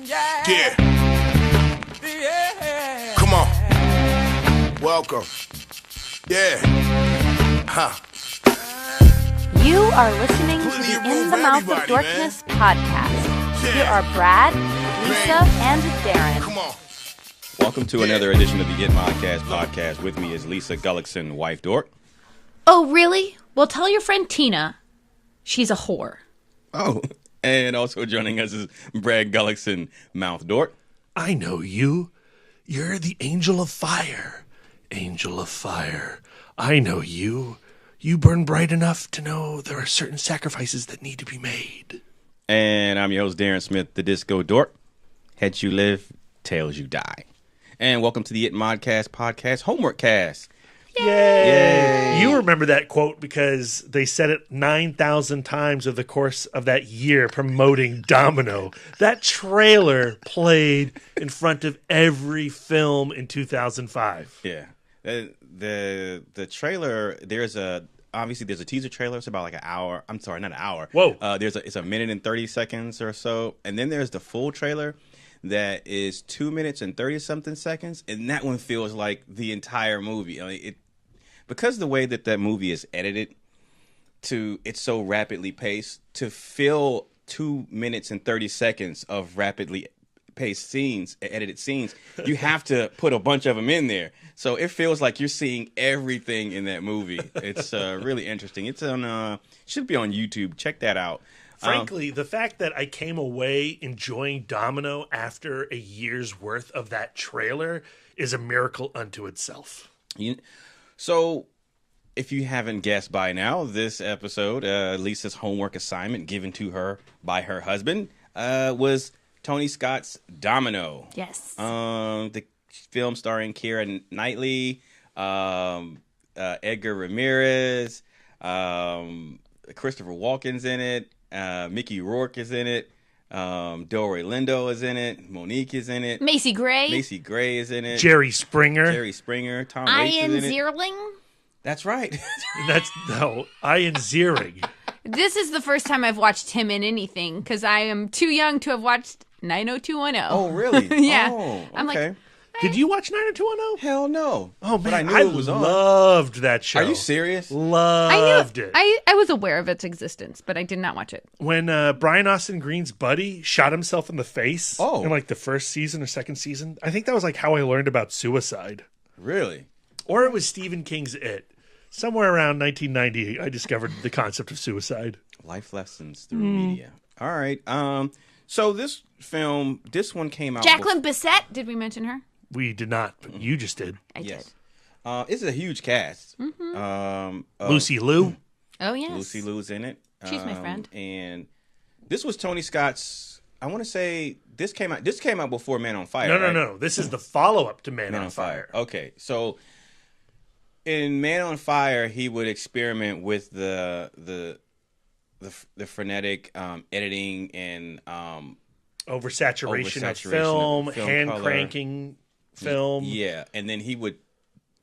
Yeah. Come on. Welcome. Yeah. Huh. You are listening to the In the Mouth of Dorkness podcast. Here are Brad, Lisa, and Darren. Come on. Welcome to another edition of the HOMEWORKcast podcast. With me is Lisa Gullickson, wife Dork. Oh, really? Well, tell your friend Tina. She's a whore. Oh, and also joining us is Brad Gullickson, mouth Dork. I know you. You're the angel of fire. Angel of fire. I know you. You burn bright enough to know there are certain sacrifices that need to be made. And I'm your host, Darren Smith, the Disco Dork. Heads you live, tails you die. And welcome to the HOMEWORKcast podcast, HOMEWORKcast. Yay! You remember that quote because they said it 9,000 times over the course of that year promoting Domino. That trailer played in front of every film in 2005. Yeah. The trailer, obviously there's a teaser trailer. It's about like an hour. I'm sorry, not an hour. Whoa. It's a minute and 30 seconds or so. And then there's the full trailer that is 2 minutes and 30 something seconds. And that one feels like the entire movie. I mean, because the way that movie is edited, it's so rapidly paced, to fill 2 minutes and 30 seconds of rapidly paced scenes, edited scenes, you have to put a bunch of them in there. So it feels like you're seeing everything in that movie. It's really interesting. It's should be on YouTube. Check that out. Frankly, the fact that I came away enjoying Domino after a year's worth of that trailer is a miracle unto itself. So, if you haven't guessed by now, this episode, Lisa's homework assignment given to her by her husband, was Tony Scott's Domino. Yes. The film starring Keira Knightly, Edgar Ramirez, Christopher Walken's in it, Mickey Rourke is in it, Delroy Lindo is in it, Monique is in it, Macy Gray is in it, Jerry Springer, Tom Waits Ian is in it. Zierling. That's right. Ian Ziering. This is the first time I've watched him in anything because I am too young to have watched 90210. Oh, really? Yeah. Oh, okay. I'm like, Did you watch 90210? Hell no. Oh, man, but I knew it was on. Loved that show. Are you serious? Loved it. I was aware of its existence, but I did not watch it. When Brian Austin Green's buddy shot himself in the face in like the first season or second season, I think that was like how I learned about suicide. Really? Or it was Stephen King's It. Somewhere around 1990, I discovered the concept of suicide. Life lessons through media. All right. So this one came out. Jacqueline Bisset, did we mention her? We did not, but you just did. I did. It's a huge cast. Lucy Liu. Oh, yes. Lucy Liu's in it. She's my friend. And this was Tony Scott's. I want to say this came out before Man on Fire. No. This is the follow-up to Man on Fire. Okay, so in Man on Fire, he would experiment with the frenetic editing and oversaturation of film, hand color. Cranking film. Yeah, and then he would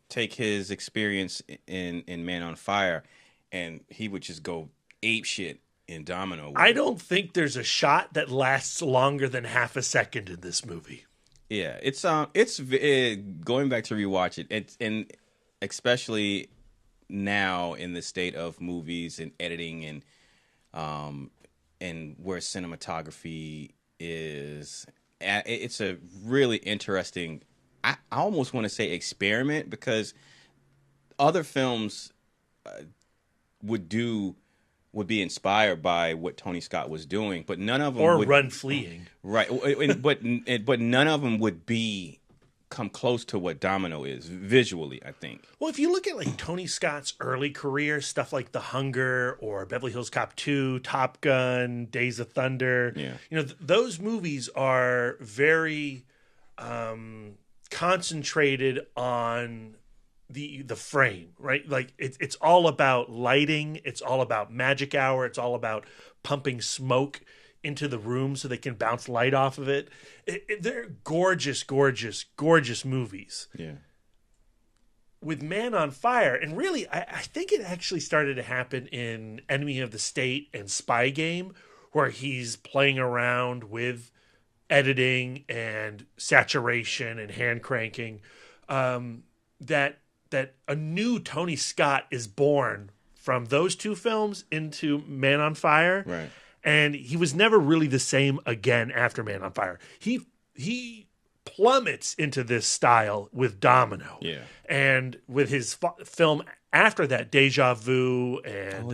take his experience in Man on Fire, and he would just go ape shit in Domino. I don't think there's a shot that lasts longer than half a second in this movie. Yeah, it's going back to rewatch it. And especially now in the state of movies and editing and where cinematography is, it's a really interesting. I almost want to say experiment, because other films would be inspired by what Tony Scott was doing, but none of them Run Fleeing, right? But none of them would come close to what Domino is visually, I think. Well, if you look at like Tony Scott's early career, stuff like The Hunger or Beverly Hills Cop 2, Top Gun, Days of Thunder, those movies are very concentrated on the frame, right? Like it's all about lighting, it's all about magic hour, it's all about pumping smoke into the room so they can bounce light off of it. They're gorgeous, gorgeous, gorgeous movies. Yeah. With Man on Fire, and really, I think it actually started to happen in Enemy of the State and Spy Game, where he's playing around with editing and saturation and hand cranking, that a new Tony Scott is born from those two films into Man on Fire. Right. And he was never really the same again after Man on Fire. He plummets into this style with Domino. Yeah. And with his film after that, Deja Vu and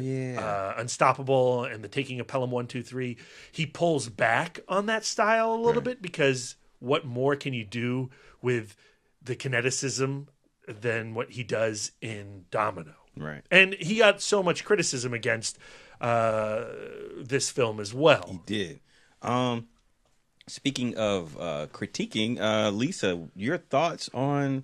Unstoppable and The Taking of Pelham 1, 2, 3, he pulls back on that style a little bit, because what more can you do with the kineticism than what he does in Domino? Right. And he got so much criticism against this film as well. He did. Speaking of critiquing, Lisa, your thoughts on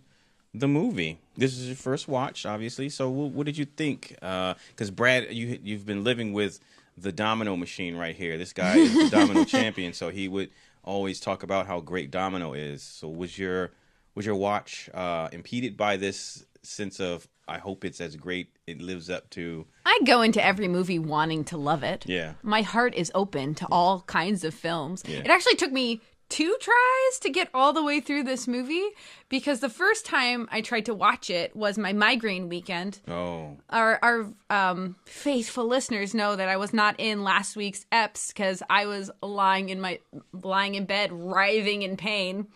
the movie? This is your first watch, obviously. So what did you think? Because Brad, you've been living with the Domino machine right here. This guy is the Domino champion, so he would always talk about how great Domino is. So was your watch impeded by this sense of, I hope it's as great, it lives up to? I go into every movie wanting to love it. Yeah. My heart is open to all kinds of films. Yeah. It actually took me 2 tries to get all the way through this movie, because the first time I tried to watch it was my migraine weekend. Oh. Our faithful listeners know that I was not in last week's EPS because I was lying in bed, writhing in pain.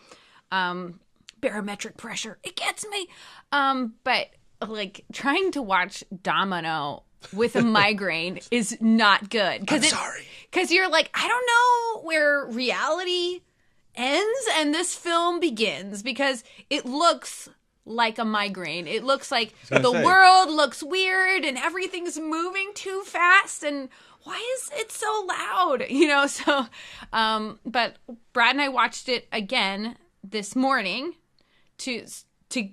Barometric pressure, it gets me. But like trying to watch Domino with a migraine is not good. Because you're like, I don't know where reality ends and this film begins, because it looks like a migraine. It looks like the world looks weird and everything's moving too fast, and why is it so loud? So but Brad and I watched it again this morning to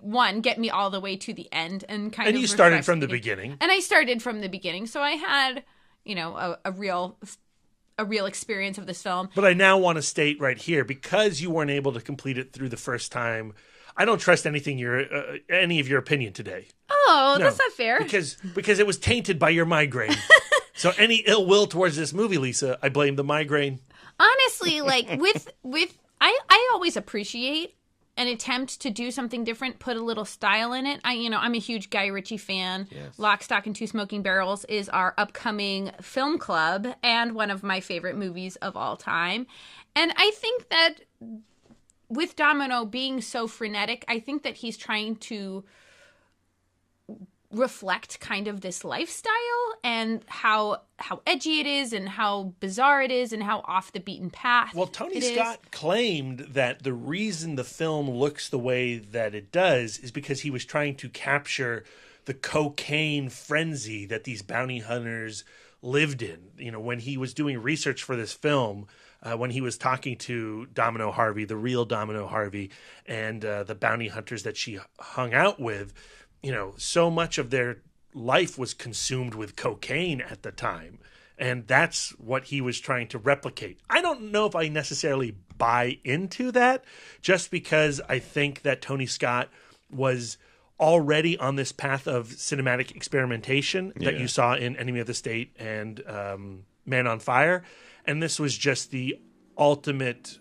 one, get me all the way to the end and kind of. And you started from the beginning. And I started from the beginning, so I had, a real experience of this film. But I now want to state right here, because you weren't able to complete it through the first time, I don't trust any of your opinion today. Oh, No, that's not fair. Because it was tainted by your migraine. So any ill will towards this movie, Lisa, I blame the migraine. Honestly, like I always appreciate an attempt to do something different, put a little style in it. I'm a huge Guy Ritchie fan. Yes. Lock, Stock, and Two Smoking Barrels is our upcoming film club and one of my favorite movies of all time. And I think that with Domino being so frenetic, I think that he's trying to reflect kind of this lifestyle and how edgy it is and how bizarre it is and how off the beaten path. Well, Tony Scott claimed that the reason the film looks the way that it does is because he was trying to capture the cocaine frenzy that these bounty hunters lived in. When he was doing research for this film, when he was talking to Domino Harvey, the real Domino Harvey, and the bounty hunters that she hung out with, so much of their life was consumed with cocaine at the time. And that's what he was trying to replicate. I don't know if I necessarily buy into that, just because I think that Tony Scott was already on this path of cinematic experimentation that you saw in Enemy of the State and Man on Fire. And this was just the ultimate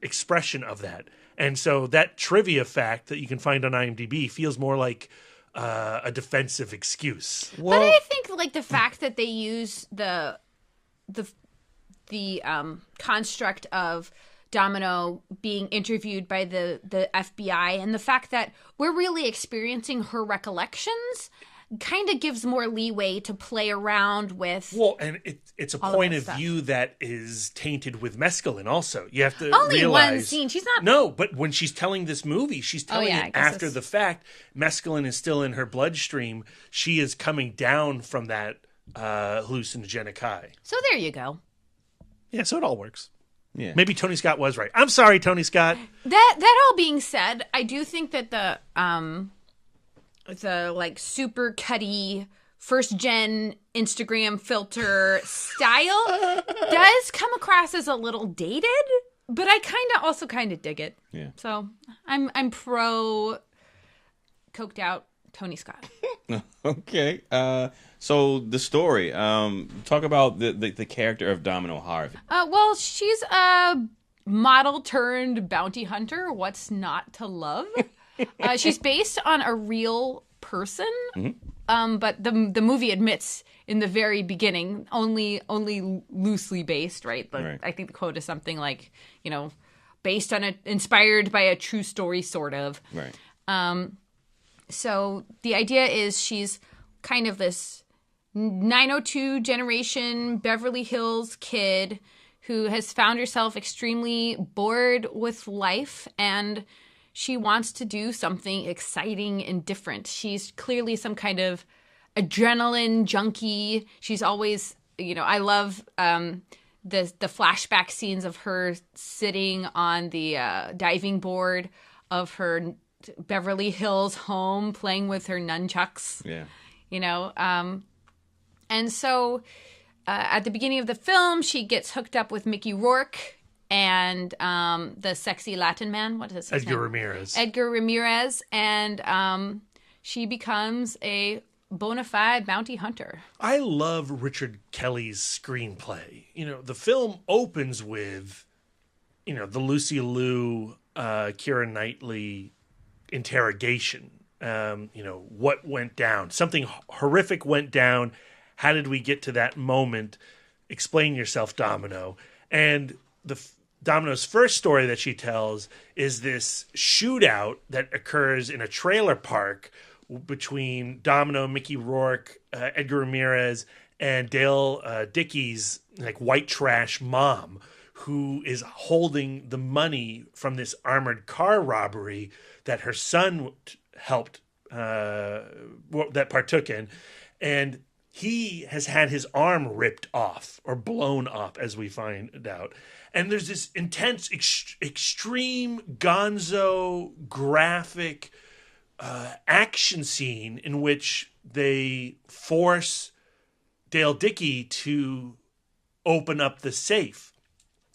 expression of that. And so that trivia fact that you can find on IMDb feels more like a defensive excuse. But I think like the fact that they use the construct of Domino being interviewed by the FBI, and the fact that we're really experiencing her recollections kind of gives more leeway to play around with. Well, and it's a point of view that is tainted with mescaline also. You have to only realize, one scene. She's not. No, but when she's telling this movie, she's telling it after the fact. Mescaline is still in her bloodstream. She is coming down from that hallucinogenic high. So there you go. Yeah, so it all works. Yeah. Maybe Tony Scott was right. I'm sorry, Tony Scott. That all being said, I do think that the like super cutty first gen Instagram filter style does come across as a little dated, but I also kind of dig it. Yeah. So I'm pro coked out Tony Scott. Okay. So the story. Talk about the character of Domino Harvey. Well, she's a model turned bounty hunter. What's not to love? She's based on a real person, but the movie admits in the very beginning only loosely based, right? Right. I think the quote is something like, based on inspired by a true story, sort of. Right. So the idea is she's kind of this 902 generation Beverly Hills kid who has found herself extremely bored with life, and she wants to do something exciting and different. She's clearly some kind of adrenaline junkie. She's always, I love the flashback scenes of her sitting on the diving board of her Beverly Hills home playing with her nunchucks. Yeah. And so at the beginning of the film, she gets hooked up with Mickey Rourke and the sexy Latin man. What is his name? Edgar Ramirez. And she becomes a bona fide bounty hunter. I love Richard Kelly's screenplay. The film opens with, the Lucy Liu, Keira Knightly interrogation. What went down? Something horrific went down. How did we get to that moment? Explain yourself, Domino. And Domino's first story that she tells is this shootout that occurs in a trailer park between Domino, Mickey Rourke, Edgar Ramirez, and Dale Dickey's white trash mom, who is holding the money from this armored car robbery that her son helped that partook in, and he has had his arm ripped off or blown off, as we find out. And there's this intense, extreme, gonzo, graphic action scene in which they force Dale Dickey to open up the safe.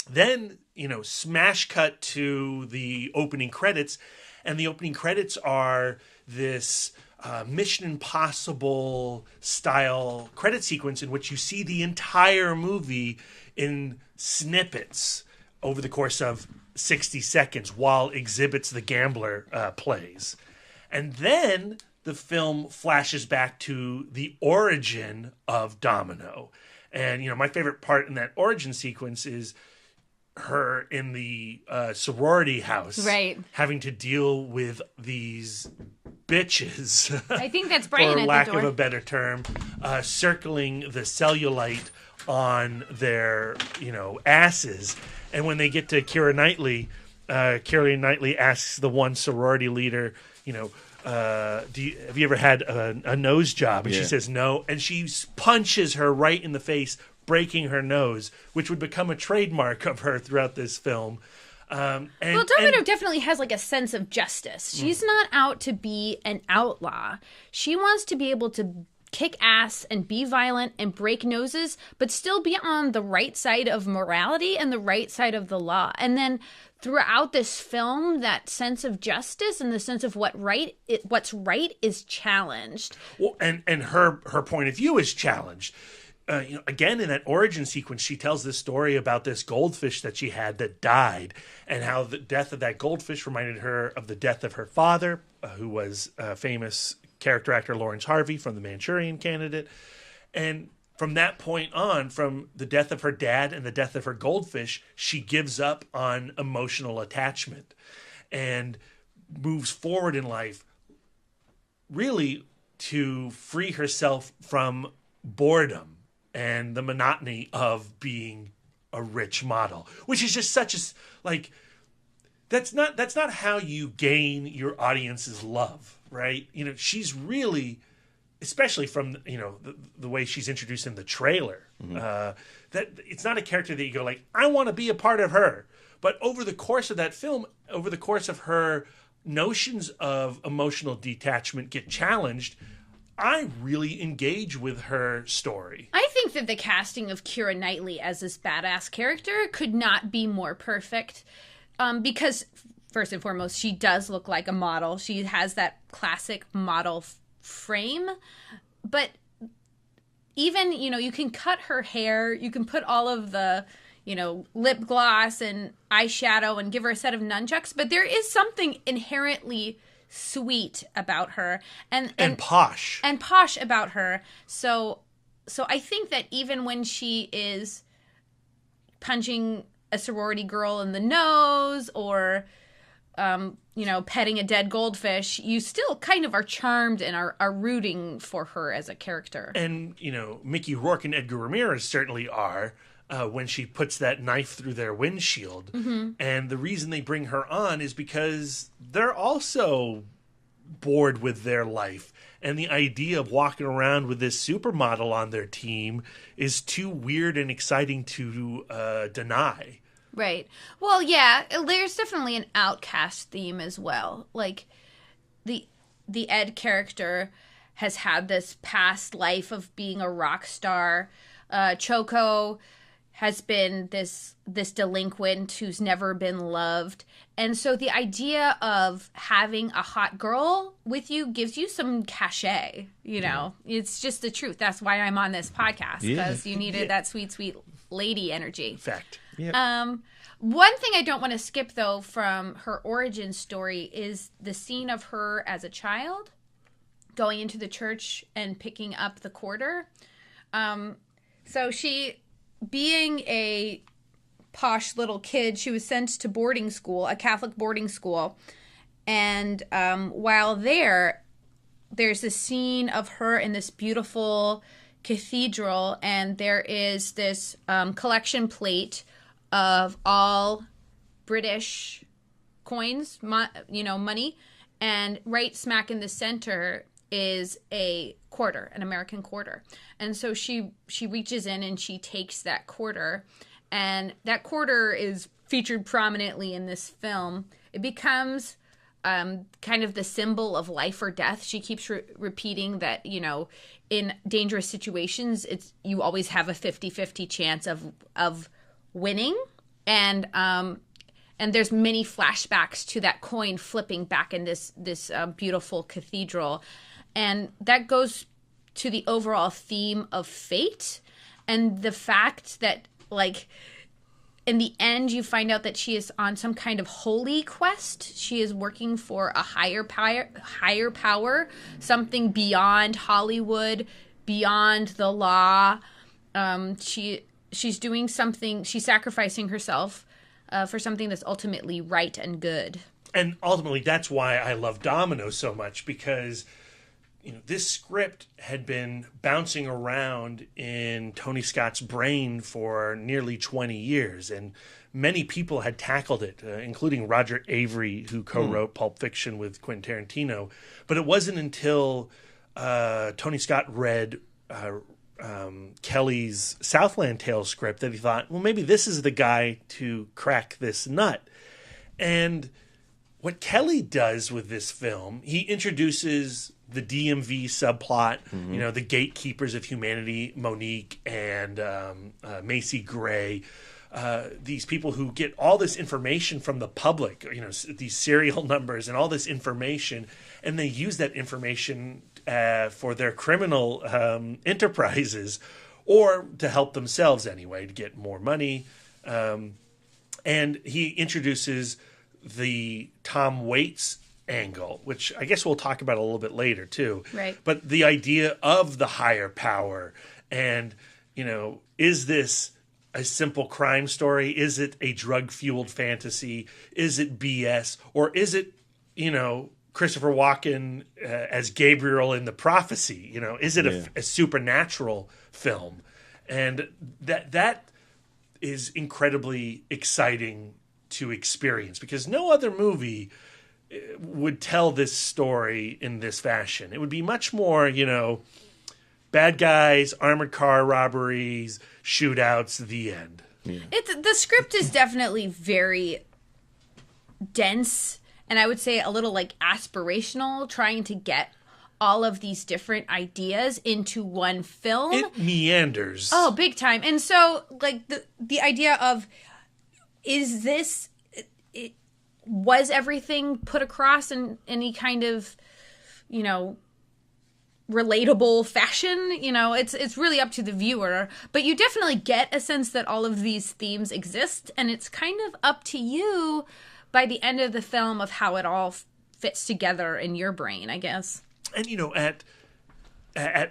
Then, smash cut to the opening credits, and the opening credits are this Mission Impossible style credit sequence in which you see the entire movie in snippets over the course of 60 seconds while Exhibits the Gambler plays. And then the film flashes back to the origin of Domino. And, my favorite part in that origin sequence is her in the sorority house, right, having to deal with these bitches. I think that's Brian for at lack the door. of a better term, circling the cellulite on their, asses. And when they get to Keira Knightly asks the one sorority leader, have you ever had a nose job? And she says no, and she punches her right in the face, breaking her nose, which would become a trademark of her throughout this film. Domino definitely has a sense of justice. She's not out to be an outlaw. She wants to be able to kick ass and be violent and break noses, but still be on the right side of morality and the right side of the law. And then throughout this film, that sense of justice and the sense of what's right is challenged. Well, and her point of view is challenged. Again, in that origin sequence, she tells this story about this goldfish that she had that died, and how the death of that goldfish reminded her of the death of her father, who was famous character actor Lawrence Harvey from The Manchurian Candidate. And from that point on, from the death of her dad and the death of her goldfish, she gives up on emotional attachment and moves forward in life really to free herself from boredom and the monotony of being a rich model, which is just such a that's not how you gain your audience's love, right? She's really, especially from the way she's introduced in the trailer, that it's not a character that you go I want to be a part of her. But over the course of that film, over the course of her notions of emotional detachment get challenged, I really engage with her story. I think that the casting of Keira Knightly as this badass character could not be more perfect. Because, first and foremost, she does look like a model. She has that classic model frame. But even, you can cut her hair. You can put all of the, lip gloss and eyeshadow and give her a set of nunchucks. But there is something inherently sweet about her and posh about her. So I think that even when she is punching a sorority girl in the nose or petting a dead goldfish, you still kind of are charmed and are rooting for her as a character. And Mickey Rourke and Edgar Ramirez certainly are. When she puts that knife through their windshield. Mm-hmm. And the reason they bring her on is because they're also bored with their life. And the idea of walking around with this supermodel on their team is too weird and exciting to deny. Right. Well, yeah, there's definitely an outcast theme as well. Like, the Ed character has had this past life of being a rock star. Choco has been this delinquent who's never been loved. And so the idea of having a hot girl with you gives you some cachet, It's just the truth. That's why I'm on this podcast, because you needed that sweet, sweet lady energy. Fact. Yep. One thing I don't want to skip, though, from her origin story is the scene of her as a child going into the church and picking up the quarter. So she... being a posh little kid, she was sent to boarding school, a Catholic boarding school. And while there's a scene of her in this beautiful cathedral, and there is this collection plate of all British coins, money. And right smack in the center is a quarter, an American quarter. And so she reaches in and she takes that quarter, and that quarter is featured prominently in this film. It becomes kind of the symbol of life or death. She keeps repeating that, in dangerous situations, you always have a 50-50 chance of winning. And there's many flashbacks to that coin flipping back in this beautiful cathedral. And that goes to the overall theme of fate and the fact that, in the end, you find out that she is on some kind of holy quest. She is working for a higher power, something beyond Hollywood, beyond the law. She's doing something. She's sacrificing herself for something that's ultimately right and good. And ultimately, that's why I love Domino so much, because this script had been bouncing around in Tony Scott's brain for nearly 20 years, and many people had tackled it, including Roger Avary, who co-wrote Pulp Fiction with Quentin Tarantino. But it wasn't until Tony Scott read Kelly's Southland Tales script that he thought, well, maybe this is the guy to crack this nut. And what Kelly does with this film, he introduces the DMV subplot, the gatekeepers of humanity, Monique and Macy Gray, these people who get all this information from the public, these serial numbers and all this information, and they use that information for their criminal enterprises, or to help themselves anyway, to get more money. And he introduces the Tom Waits angle, which I guess we'll talk about a little bit later too. Right. But the idea of the higher power, and is this a simple crime story? Is it a drug-fueled fantasy? Is it BS? Or is it, Christopher Walken as Gabriel in The Prophecy? Is it a supernatural film? And that is incredibly exciting to experience, because no other movie would tell this story in this fashion. It would be much more, bad guys, armored car robberies, shootouts, the end. Yeah. The script is definitely very dense, and I would say a little aspirational, trying to get all of these different ideas into one film. It meanders. Oh, big time. And so the idea of, is this, was everything put across in any kind of, relatable fashion. You know, it's really up to the viewer, but you definitely get a sense that all of these themes exist, and it's kind of up to you by the end of the film of how it all fits together in your brain, I guess. And, you know, at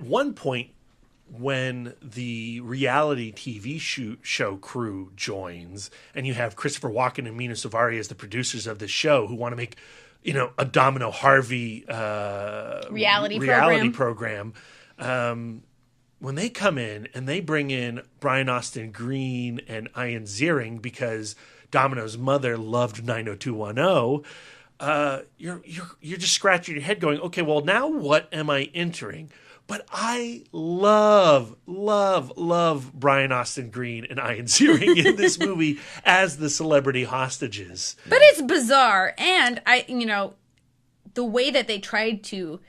one point, when the reality TV show crew joins, and you have Christopher Walken and Mina Suvari as the producers of the show who want to make, you know, a Domino Harvey reality program. When they come in and they bring in Brian Austin Green and Ian Ziering because Domino's mother loved 90210, you're just scratching your head going, okay, well, now what am I entering? But I love Brian Austin Green and Ian Ziering in this movie as the celebrity hostages. But it's bizarre. And the way that they tried to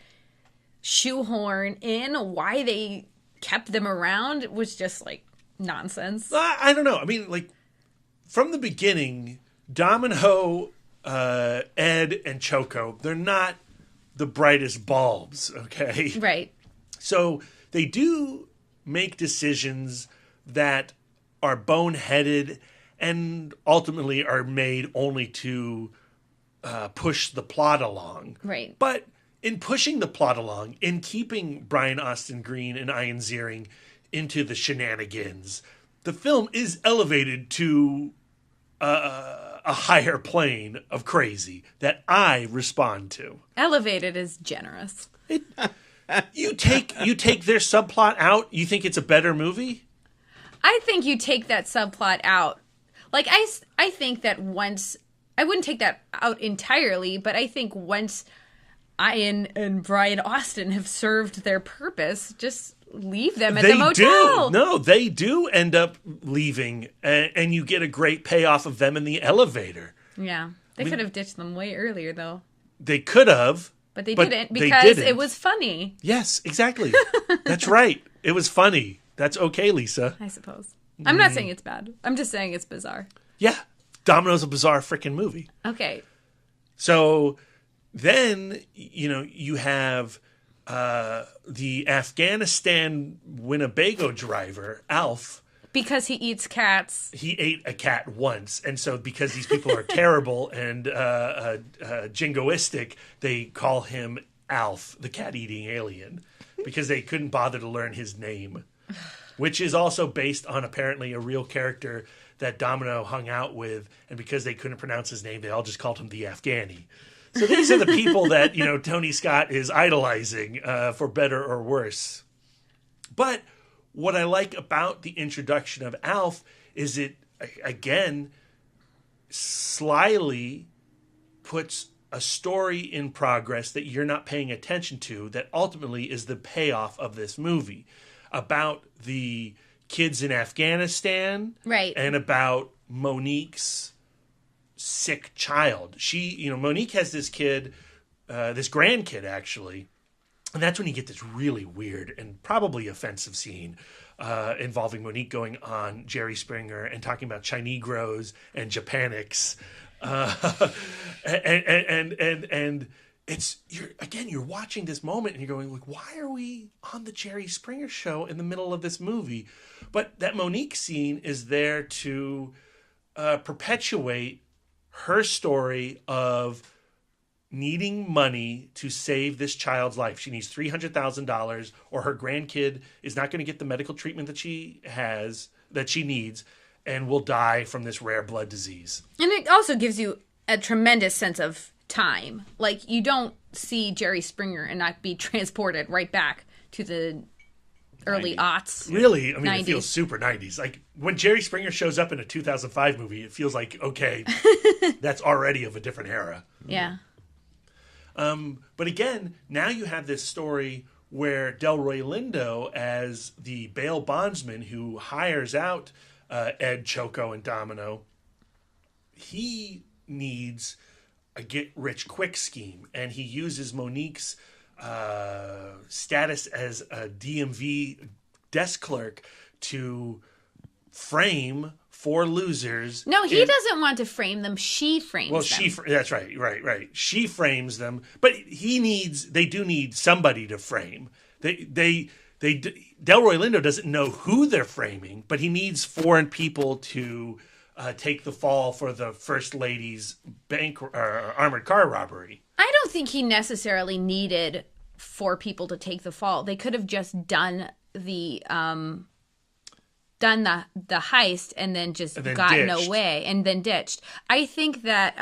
shoehorn in why they kept them around was just like nonsense. I don't know. I mean, like, from the beginning, Domino, Ed, and Choco, they're not the brightest bulbs, okay? Right. So they do make decisions that are boneheaded and ultimately are made only to push the plot along. Right. But in pushing the plot along, in keeping Brian Austin Green and Ian Ziering into the shenanigans, the film is elevated to a higher plane of crazy that I respond to. Elevated is generous. You take their subplot out, you think it's a better movie? I think you take that subplot out. Like, I think that once... I wouldn't take that out entirely, but I think once Ian and Brian Austin have served their purpose, just leave them at the motel. No, they do end up leaving, and you get a great payoff of them in the elevator. Yeah. They could have ditched them way earlier, though. They could have. But they didn't because it was funny. Yes, exactly. That's right. It was funny. That's okay, Lisa. I suppose. I'm not saying it's bad. I'm just saying it's bizarre. Yeah. Domino's a bizarre freaking movie. Okay. So then, you have the Afghanistan Winnebago driver, Alf. Because he eats cats. He ate a cat once. And so because these people are terrible and jingoistic, they call him Alf, the cat-eating alien, because they couldn't bother to learn his name, which is also based on apparently a real character that Domino hung out with. And because they couldn't pronounce his name, they all just called him the Afghani. So these are the people that, Tony Scott is idolizing for better or worse. But what I like about the introduction of Alf is it, again, slyly puts a story in progress that you're not paying attention to that ultimately is the payoff of this movie about the kids in Afghanistan. Right. And about Monique's sick child. Monique has this kid, this grandkid actually. And that's when you get this really weird and probably offensive scene involving Monique going on Jerry Springer and talking about Chinegros and Japanics. And you're watching this moment and you're going, like, why are we on the Jerry Springer show in the middle of this movie? But that Monique scene is there to perpetuate her story of needing money to save this child's life. She needs $300,000 or her grandkid is not going to get the medical treatment that she needs and will die from this rare blood disease. And it also gives you a tremendous sense of time. Like, you don't see Jerry Springer and not be transported right back to the early aughts. Really? I mean, 90s. It feels super 90s. Like, when Jerry Springer shows up in a 2005 movie, it feels like, okay, that's already of a different era. Yeah. But again, now you have this story where Delroy Lindo, as the bail bondsman who hires out Ed, Choco, and Domino, he needs a get-rich-quick scheme. And he uses Monique's status as a DMV desk clerk to frame 4 losers. No, he doesn't want to frame them. She frames them. That's right. She frames them, but they do need somebody to frame. Delroy Lindo doesn't know who they're framing, but he needs foreign people to take the fall for the First Lady's armored car robbery. I don't think he necessarily needed 4 people to take the fall. They could have just done the heist and then just gotten away and then ditched. I think that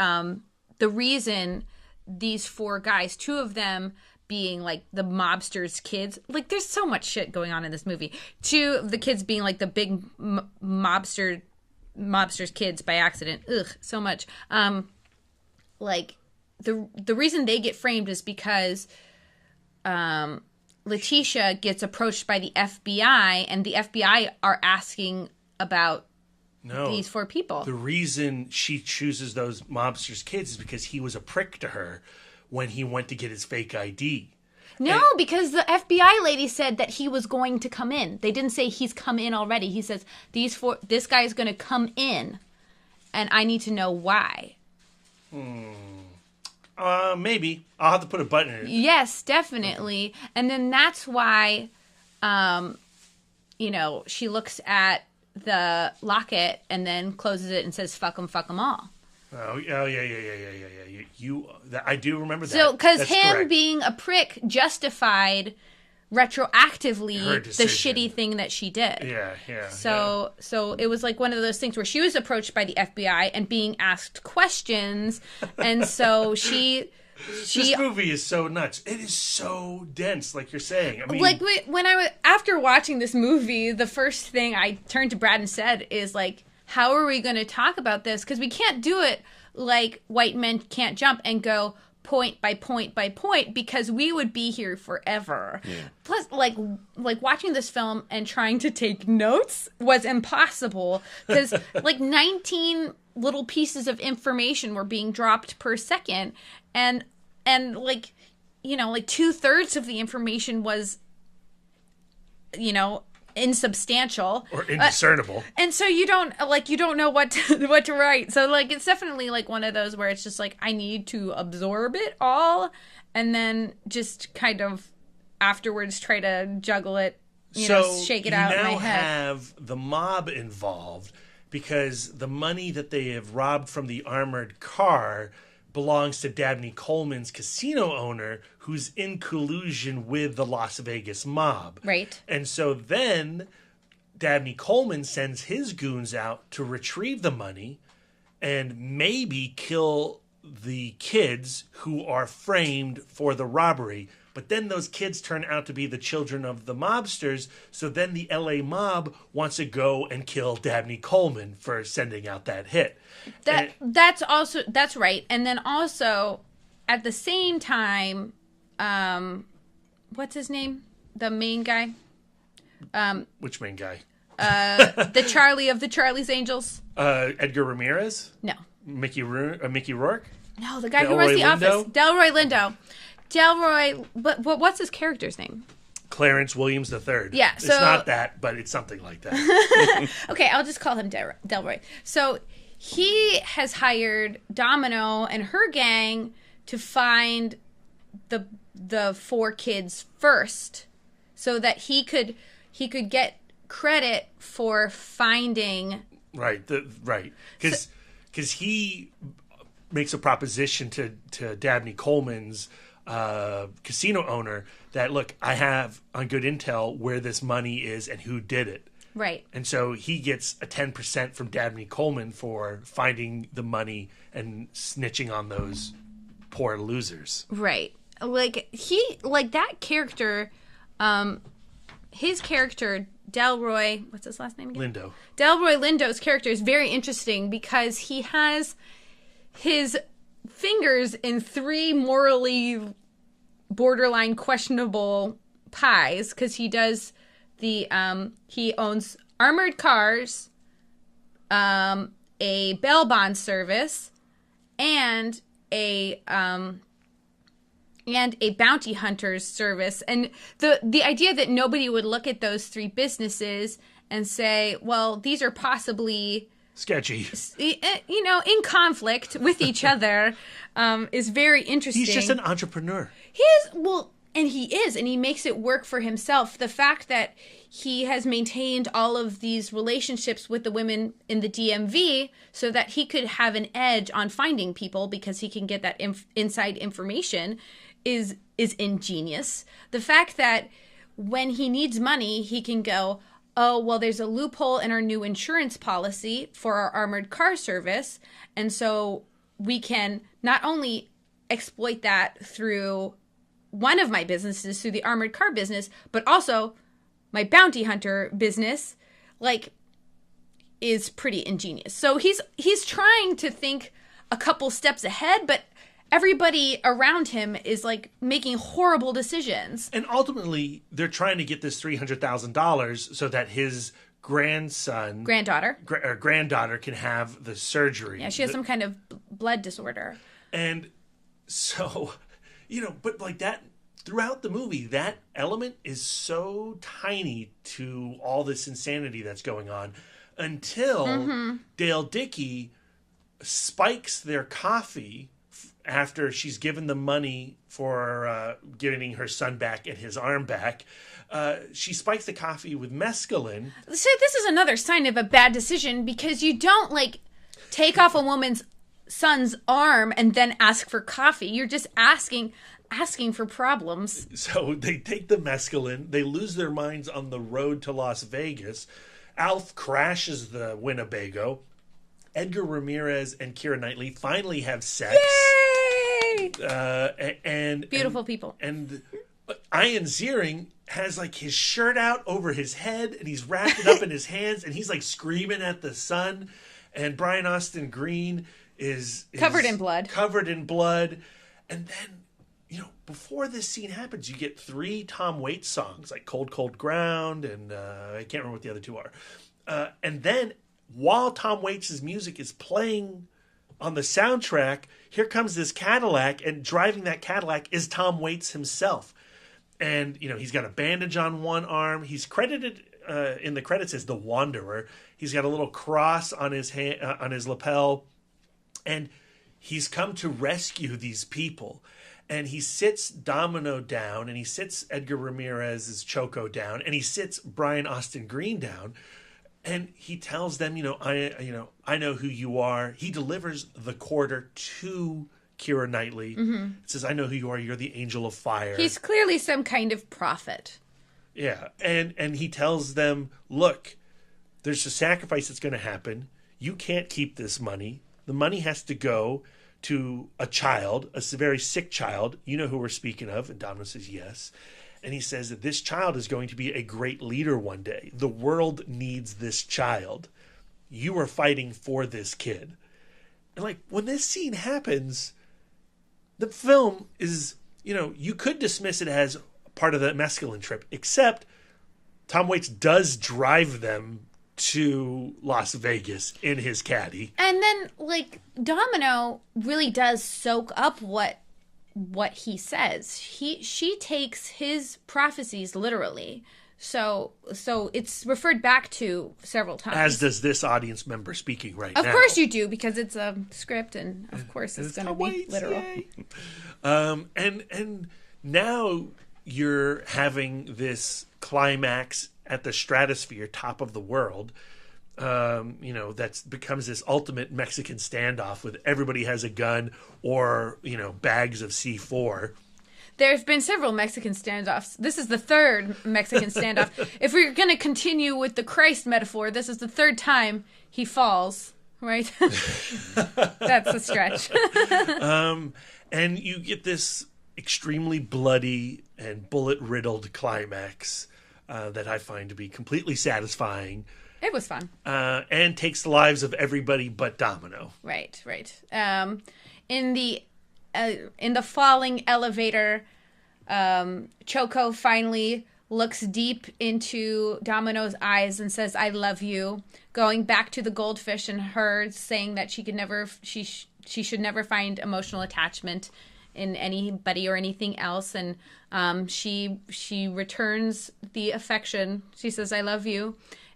the reason these 4 guys, 2 of them being like the mobsters' kids, like there's so much shit going on in this movie. 2 of the kids being like the big mobsters' kids by accident. Ugh, so much. Like the reason they get framed is because Letitia gets approached by the FBI, and the FBI are asking about these 4 people. The reason she chooses those mobsters' kids is because he was a prick to her when he went to get his fake ID. No, because the FBI lady said that he was going to come in. They didn't say he's come in already. He says, this guy is going to come in, and I need to know why. Maybe. I'll have to put a button in it. Yes, definitely. And then that's why, she looks at the locket and then closes it and says, fuck 'em all. Oh, yeah. I do remember that. So, because him correct. being a prick justified retroactively the shitty thing that she did. Yeah. So it was like one of those things where she was approached by the FBI and being asked questions, and so she this movie is so nuts. It is so dense, like you're saying. I mean, like after watching this movie, the first thing I turned to Brad and said is like, how are we going to talk about this? Because we can't do it like White Men Can't Jump and go point by point by point, because we would be here forever. Yeah. Plus, like watching this film and trying to take notes was impossible, because like 19 little pieces of information were being dropped per second, and like 2/3 of the information was insubstantial or indiscernible, and so you don't know what to write. So like it's definitely like one of those where it's just like I need to absorb it all and then just kind of afterwards try to juggle it, shake it out in my head. You now have the mob involved because the money that they have robbed from the armored car belongs to Dabney Coleman's casino owner, who's in collusion with the Las Vegas mob. Right. And so then Dabney Coleman sends his goons out to retrieve the money and maybe kill the kids who are framed for the robbery. But then those kids turn out to be the children of the mobsters. So then the LA mob wants to go and kill Dabney Coleman for sending out that hit. That's right. And then also at the same time, what's his name? The main guy? Which main guy? The Charlie of the Charlie's Angels. Edgar Ramirez? No. Mickey Rourke? No, the guy who runs the office. Delroy Lindo. But what's his character's name? Clarence Williams III. Yeah, it's not that, but it's something like that. Okay, I'll just call him Delroy. So he has hired Domino and her gang to find the 4 kids first, so that he could get credit for finding. Right, because he makes a proposition to Dabney Coleman's casino owner that, look, I have on good intel where this money is and who did it. Right. And so he gets a 10% from Dabney Coleman for finding the money and snitching on those poor losers. Right. That character, his character, Delroy, what's his last name again? Lindo. Delroy Lindo's character is very interesting because he has his fingers in 3 morally borderline questionable pies, because he does he owns armored cars, a bail bond service, and a bounty hunters service. And the idea that nobody would look at those 3 businesses and say, well, these are possibly sketchy, in conflict with each other, is very interesting. He's just an entrepreneur. He is, well, And he is, and he makes it work for himself. The fact that he has maintained all of these relationships with the women in the DMV so that he could have an edge on finding people because he can get that inside information is ingenious. The fact that when he needs money, he can go, oh, well, there's a loophole in our new insurance policy for our armored car service. And so we can not only exploit that through one of my businesses, through the armored car business, but also my bounty hunter business, like, is pretty ingenious. So he's trying to think a couple steps ahead, but everybody around him is like making horrible decisions. And ultimately, they're trying to get this $300,000 so that his granddaughter can have the surgery. Yeah, she has some kind of blood disorder. And so, but like that, throughout the movie, that element is so tiny to all this insanity that's going on until Dale Dickey spikes their coffee after she's given the money for getting her son back and his arm back. She spikes the coffee with mescaline. So this is another sign of a bad decision, because you don't like take off a woman's son's arm and then ask for coffee. You're just asking for problems. So they take the mescaline. They lose their minds on the road to Las Vegas. Alf crashes the Winnebago. Edgar Ramirez and Keira Knightly finally have sex. Yay! And beautiful people. And Ian Ziering has like his shirt out over his head, and he's wrapped it up in his hands, and he's like screaming at the sun. And Brian Austin Green is covered in blood. And then, before this scene happens, you get 3 Tom Waits songs, like Cold, Cold Ground, and I can't remember what the other 2 are. And then, while Tom Waits' music is playing on the soundtrack, here comes this Cadillac, and driving that Cadillac is Tom Waits himself. And, he's got a bandage on one arm. He's credited in the credits as the Wanderer. He's got a little cross on his hand, on his lapel. And he's come to rescue these people. And he sits Domino down, and he sits Edgar Ramirez's Choco down, and he sits Brian Austin Green down, and he tells them, I know who you are. He delivers the quarter to Keira Knightly. Mm-hmm. It says, I know who you are. You're the angel of fire. He's clearly some kind of prophet. Yeah, and he tells them, look, there's a sacrifice that's going to happen. You can't keep this money. The money has to go to a child, a very sick child. You know who we're speaking of. And Domino says yes. And he says that this child is going to be a great leader one day. The world needs this child. You are fighting for this kid. And like, when this scene happens, the film is, you could dismiss it as part of the mescaline trip, except Tom Waits does drive them to Las Vegas in his caddy. And then, like, Domino really does soak up what he says. She takes his prophecies literally. So it's referred back to several times. As does this audience member speaking right now. Of course you do, because it's a script, and of course it's going to be literal. And now you're having this climax at the stratosphere, top of the world. That becomes this ultimate Mexican standoff with everybody has a gun or, bags of C4. There's been several Mexican standoffs. This is the third Mexican standoff. If we're going to continue with the Christ metaphor, this is the third time he falls, right? That's a stretch. And you get this extremely bloody and bullet-riddled climax that I find to be completely satisfying. It was fun. And takes the lives of everybody but Domino. Right. In the falling elevator, Choco finally looks deep into Domino's eyes and says, I love you, going back to the goldfish and her saying that she should never find emotional attachment in anybody or anything else. And she returns the affection. She says, I love you.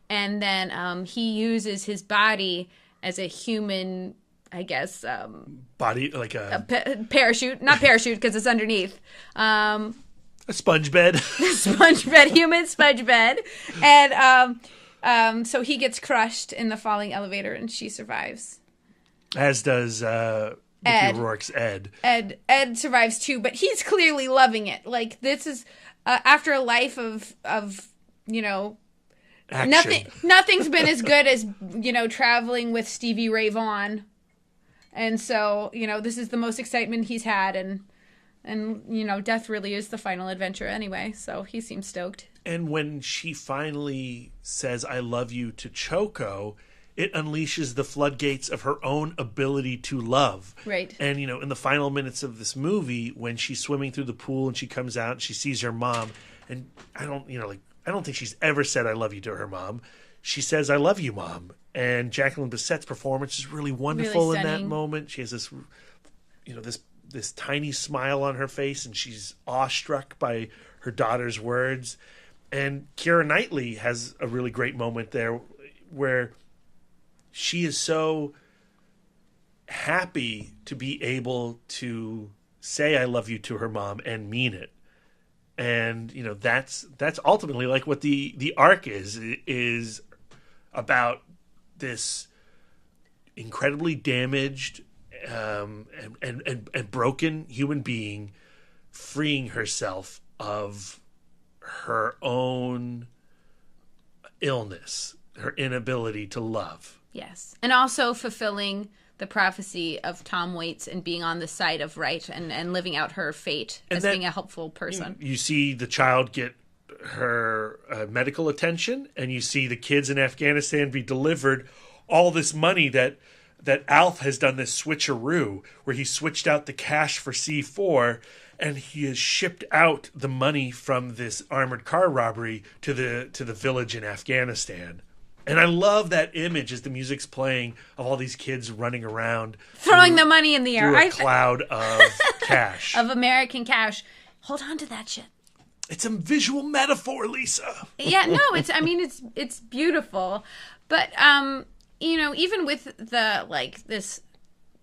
And then he uses his body as a human, I guess, body, like a parachute, not parachute because it's underneath. A sponge bed. Sponge bed, human sponge bed. And so he gets crushed in the falling elevator and she survives. As does Mickey Rourke's Ed. Ed survives too, but he's clearly loving it. Like, this is after a life of Action. Nothing's been as good as, traveling with Stevie Ray Vaughan. And so, this is the most excitement he's had, and death really is the final adventure anyway, so he seems stoked. And when she finally says, "I love you" to Choco, it unleashes the floodgates of her own ability to love. Right. And, in the final minutes of this movie, when she's swimming through the pool and she comes out and she sees her mom, and I don't think she's ever said "I love you" to her mom. She says, "I love you, Mom." And Jacqueline Bisset's performance is really wonderful really in that stunning. moment. She has this, this tiny smile on her face, and she's awestruck by her daughter's words. And Keira Knightly has a really great moment there where she is so happy to be able to say "I love you" to her mom and mean it. And that's ultimately like what the arc is about, this incredibly damaged and broken human being freeing herself of her own illness, her inability to love. Yes. And also fulfilling the prophecy of Tom Waits and being on the side of right and living out her fate as being a helpful person. You see the child get her medical attention, and you see the kids in Afghanistan be delivered all this money that Alf has done this switcheroo where he switched out the cash for C4 and he has shipped out the money from this armored car robbery to the village in Afghanistan. And I love that image as the music's playing of all these kids running around, throwing the money in the air. Through a cloud of cash. Of American cash. Hold on to that shit. It's a visual metaphor, Lisa. Yeah, no, it's beautiful. But even with the this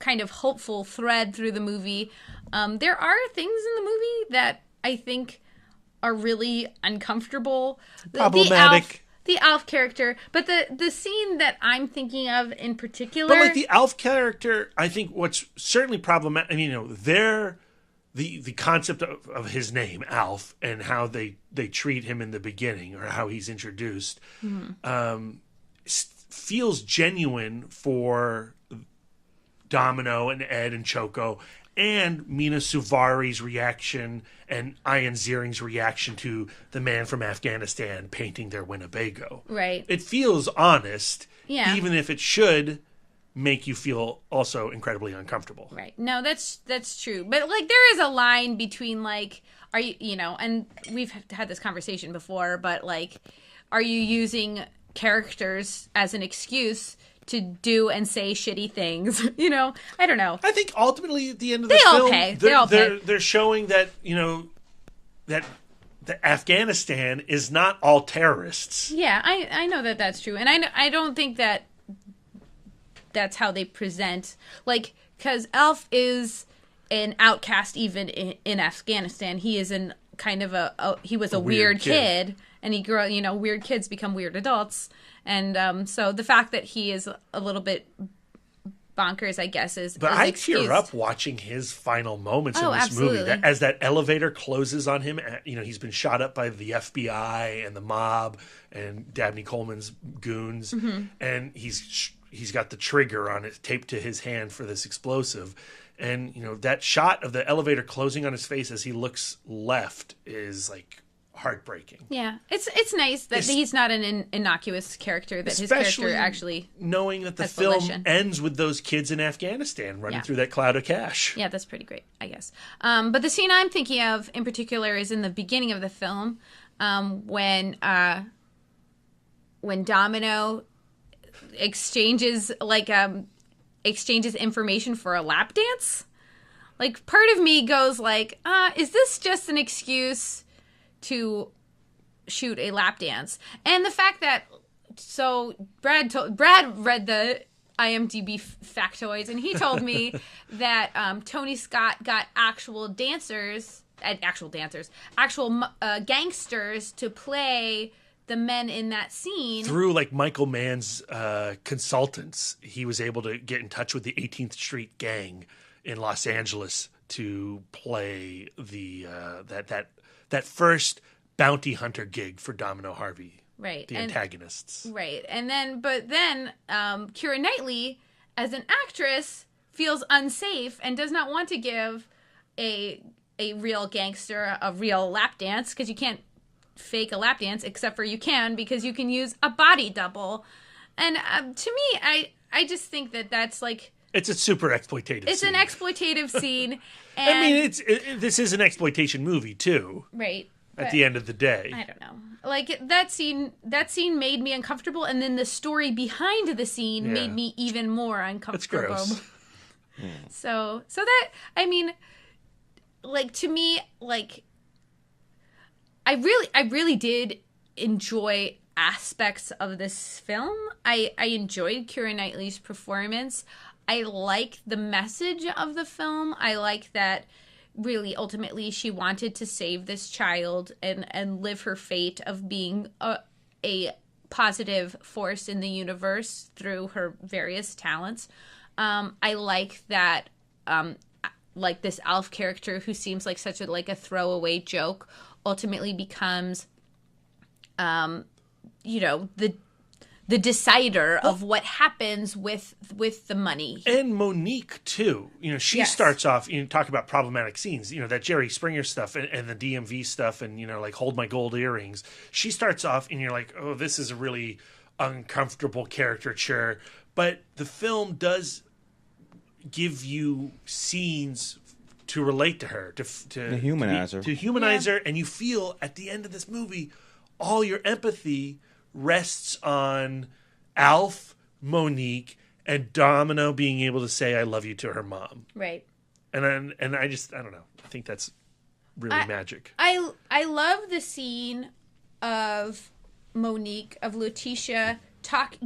kind of hopeful thread through the movie, there are things in the movie that I think are really uncomfortable. Problematic. The Alf character, but the scene that I'm thinking of in particular, but like the Alf character, I think what's certainly problematic. The concept of his name Alf and how they treat him in the beginning, or how he's introduced, feels genuine for Domino and Ed and Choco, and Mina Suvari's reaction and Ian Ziering's reaction to the man from Afghanistan painting their Winnebago. Right. It feels honest, yeah, even if it should make you feel also incredibly uncomfortable. Right. No, that's true. But like, there is a line between like, are you, and we've had this conversation before, but like, are you using characters as an excuse to do and say shitty things? I don't know. I think ultimately at the end of the film, they all pay. They're showing that, that the Afghanistan is not all terrorists. Yeah, I know that that's true. And I don't think that that's how they present, like, because Alf is an outcast even in Afghanistan. He is in kind of he was a weird kid, and he grew up, weird kids become weird adults. And so the fact that he is a little bit bonkers, I guess, is But I excused. tear up watching his final moments in this absolutely. movie. As that elevator closes on him, he's been shot up by the FBI and the mob and Dabney Coleman's goons, and he's got the trigger on it taped to his hand for this explosive. And, that shot of the elevator closing on his face as he looks left is like heartbreaking. Yeah, it's nice that he's not an innocuous character, that his character actually, knowing that the has film volition. ends with those kids in Afghanistan running through that cloud of cash. Yeah, that's pretty great, I guess. But the scene I'm thinking of in particular is in the beginning of the film, when Domino exchanges information for a lap dance. Like, part of me goes like, is this just an excuse to shoot a lap dance? And the fact that, so Brad read the IMDb factoids, and he told me that Tony Scott got actual dancers actual dancers, actual gangsters to play the men in that scene. Through like Michael Mann's consultants, he was able to get in touch with the 18th Street Gang in Los Angeles to play the that first bounty hunter gig for Domino Harvey, right? The antagonists, right? And then, Keira Knightly, as an actress, feels unsafe and does not want to give a real gangster a real lap dance, because you can't fake a lap dance, except for you can, because you can use a body double. And to me, I just think that's like, it's a super exploitative it's scene. An exploitative scene. And, I mean, this is an exploitation movie too, right? At the end of the day, I don't know. Like that scene made me uncomfortable, and then the story behind the scene made me even more uncomfortable. It's gross. So that, I mean, like, to me, like, I really did enjoy aspects of this film. I enjoyed Keira Knightley's performance. I like the message of the film. I like that really ultimately she wanted to save this child and live her fate of being a positive force in the universe through her various talents. I like that, like, this Alf character who seems like such a throwaway joke ultimately becomes, the decider of what happens with the money. And Monique too. She starts off, talk about problematic scenes, that Jerry Springer stuff and the DMV stuff and, like Hold My Gold Earrings. She starts off and you're like, oh, this is a really uncomfortable caricature. But the film does give you scenes to relate to her, to humanize her. To humanize her, and you feel at the end of this movie, all your empathy rests on Alf, Monique, and Domino being able to say "I love you" to her mom. Right. And I don't know. I think that's really magic. I love the scene of Monique, of Letitia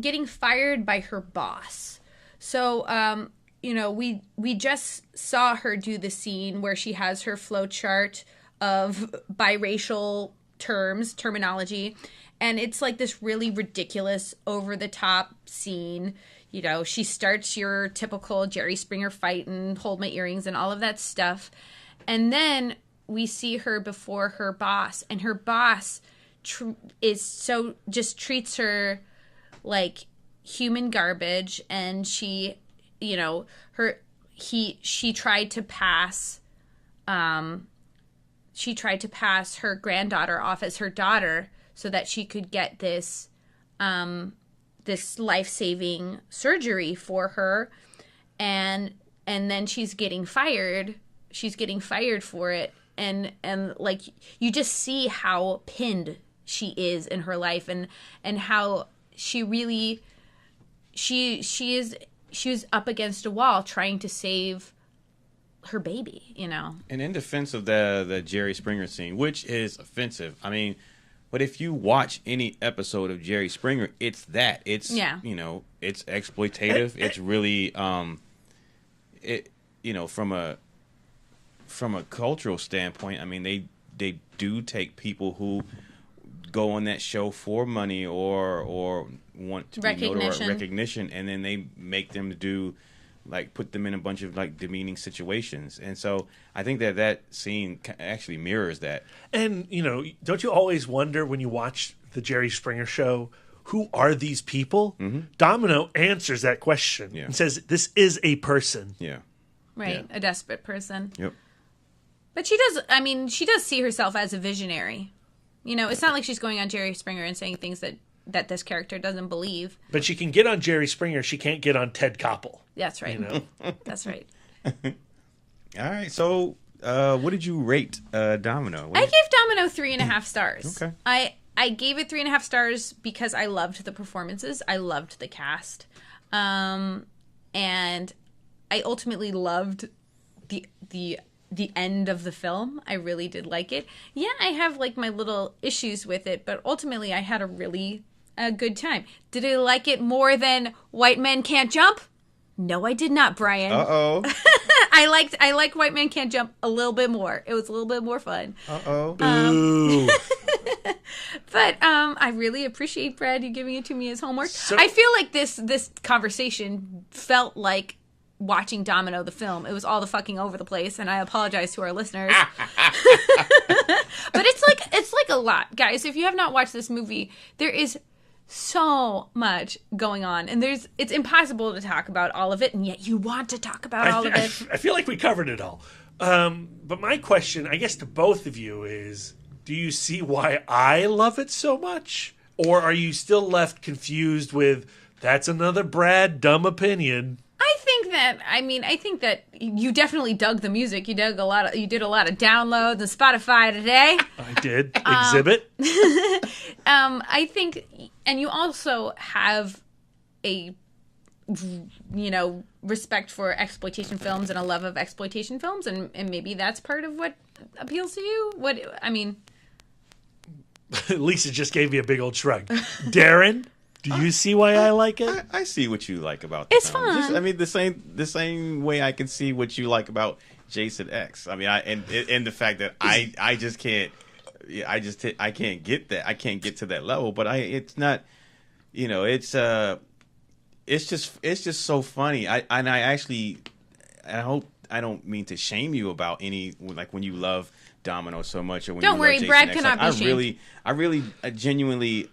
getting fired by her boss. So we just saw her do the scene where she has her flow chart of biracial terminology. And it's like this really ridiculous, over-the-top scene. She starts your typical Jerry Springer fight and Hold My Earrings and all of that stuff. And then we see her before her boss. And her boss just treats her like human garbage. And she, she tried to pass her granddaughter off as her daughter, so that she could get this life-saving surgery for her, and then she's getting fired. She's getting fired for it, and like, you just see how pinned she is in her life, and how she really she was up against a wall trying to save her baby. And in defense of the Jerry Springer scene, which is offensive, I mean. But if you watch any episode of Jerry Springer, it's that. It's it's exploitative. It's really from a cultural standpoint, I mean, they do take people who go on that show for money or want to be notoriety, recognition, and then they make them do, like, put them in a bunch of, like, demeaning situations. And so I think that scene actually mirrors that. And, don't you always wonder when you watch the Jerry Springer show, who are these people? Mm-hmm. Domino answers that question and says, this is a person. Yeah. Right. Yeah. A desperate person. Yep. But she does see herself as a visionary. It's not like she's going on Jerry Springer and saying things that this character doesn't believe. But she can get on Jerry Springer. She can't get on Ted Koppel. That's right. That's right. All right. So, what did you rate Domino? I gave Domino 3.5 stars. Okay. I gave it 3.5 stars because I loved the performances. I loved the cast. And I ultimately loved the end of the film. I really did like it. Yeah, I have, like, my little issues with it, but ultimately I had a really good time. Did I like it more than White Men Can't Jump? No, I did not, Brian. Uh-oh. I like White Man Can't Jump a little bit more. It was a little bit more fun. Boo. But I really appreciate, Brad, you giving it to me as homework. I feel like this conversation felt like watching Domino the film. It was all the fucking over the place, and I apologize to our listeners. But it's like a lot, guys. If you have not watched this movie, there is so much going on, and it's impossible to talk about all of it, and yet you want to talk about all of it. I feel like we covered it all. But my question, I guess, to both of you is, do you see why I love it so much? Or are you still left confused with, that's another Brad dumb opinion? I think that you definitely dug the music. You did a lot of downloads on Spotify today. I did. Exhibit. I think, and you also have a, respect for exploitation films and a love of exploitation films, and maybe that's part of what appeals to you. Lisa just gave me a big old shrug. Darren? Do you see why I like it? I see what you like about the It's film. fun. The same way I can see what you like about Jason X. I mean, and the fact that I just can't. I can't get that. I can't get to that level. But it's not. It's just so funny. I hope I don't mean to shame you about any, like, when you love Domino so much, or when Don't you worry, love Jason Brad X. cannot be shamed. I really genuinely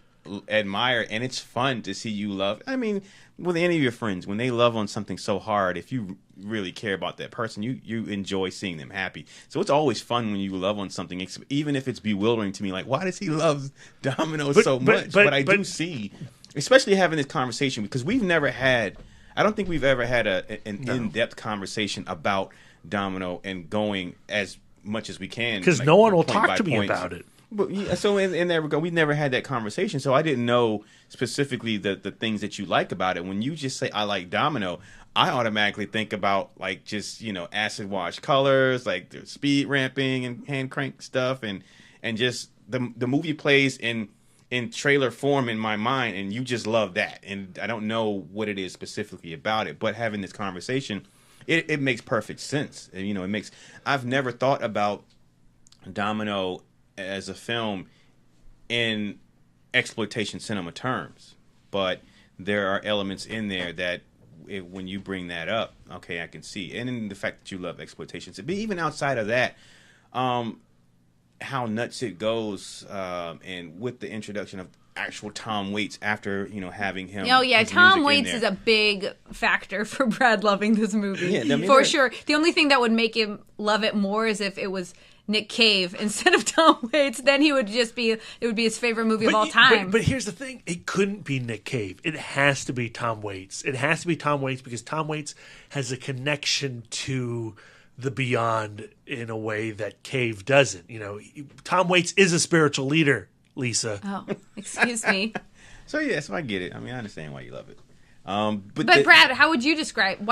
admire, and it's fun to see you love. I mean, with any of your friends, when they love on something so hard, if you really care about that person, you enjoy seeing them happy. So it's always fun when you love on something, even if it's bewildering to me. Like, why does he love Domino so much? But I do see, especially having this conversation, because we've never had. I don't think we've ever had an in-depth conversation about Domino and going as much as we can. Because no one will talk to me about it. But yeah, so in that regard, we never had that conversation, so I didn't know specifically the things that you like about it. When you just say I like Domino, I automatically think about, like, just acid wash colors, like the speed ramping and hand crank stuff, and just the movie plays in trailer form in my mind, and you just love that. And I don't know what it is specifically about it, but having this conversation, it makes perfect sense. And, it makes. I've never thought about Domino as a film in exploitation cinema terms, but there are elements in there that when you bring that up, okay, I can see. And in the fact that you love exploitation, but even outside of that, how nuts it goes, and with the introduction of actual Tom Waits after having him. Oh yeah, Tom Waits is a big factor for Brad loving this movie. Yeah, for sure. The only thing that would make him love it more is if it was Nick Cave instead of Tom Waits. Then it would be his favorite movie of all time. But here's the thing: it couldn't be Nick Cave. It has to be Tom Waits. It has to be Tom Waits because Tom Waits has a connection to the beyond in a way that Cave doesn't. Tom Waits is a spiritual leader, Lisa. Oh, excuse me. So I get it. I mean, I understand why you love it. But Brad, how would you describe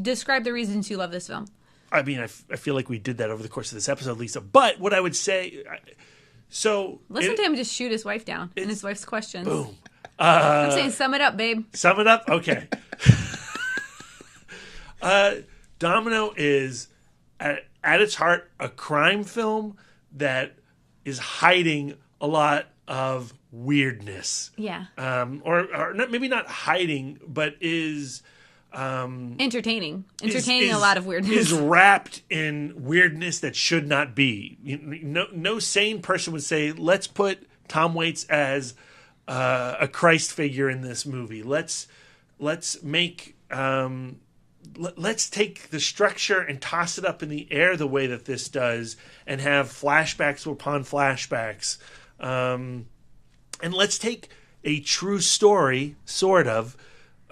describe the reasons you love this film? I mean, I feel like we did that over the course of this episode, Lisa. But what I would say, listen to him just shoot his wife down and his wife's questions. Boom. I'm saying, sum it up, babe. Sum it up, okay. Domino is at its heart a crime film that is hiding a lot of weirdness. Yeah. Or not, maybe not hiding, but is entertaining a lot of weirdness. Is wrapped in weirdness that should not be. No sane person would say, let's put Tom Waits as a Christ figure in this movie. Let's make let's take the structure and toss it up in the air the way that this does, and have flashbacks upon flashbacks, and let's take a true story, sort of.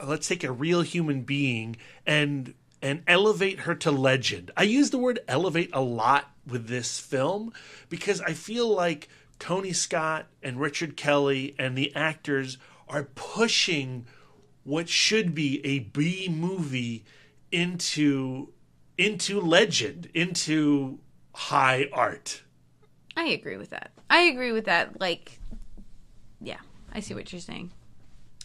Let's take a real human being and elevate her to legend. I use the word elevate a lot with this film because I feel like Tony Scott and Richard Kelly and the actors are pushing what should be a B movie into legend, into high art. I agree with that. Like, yeah, I see what you're saying.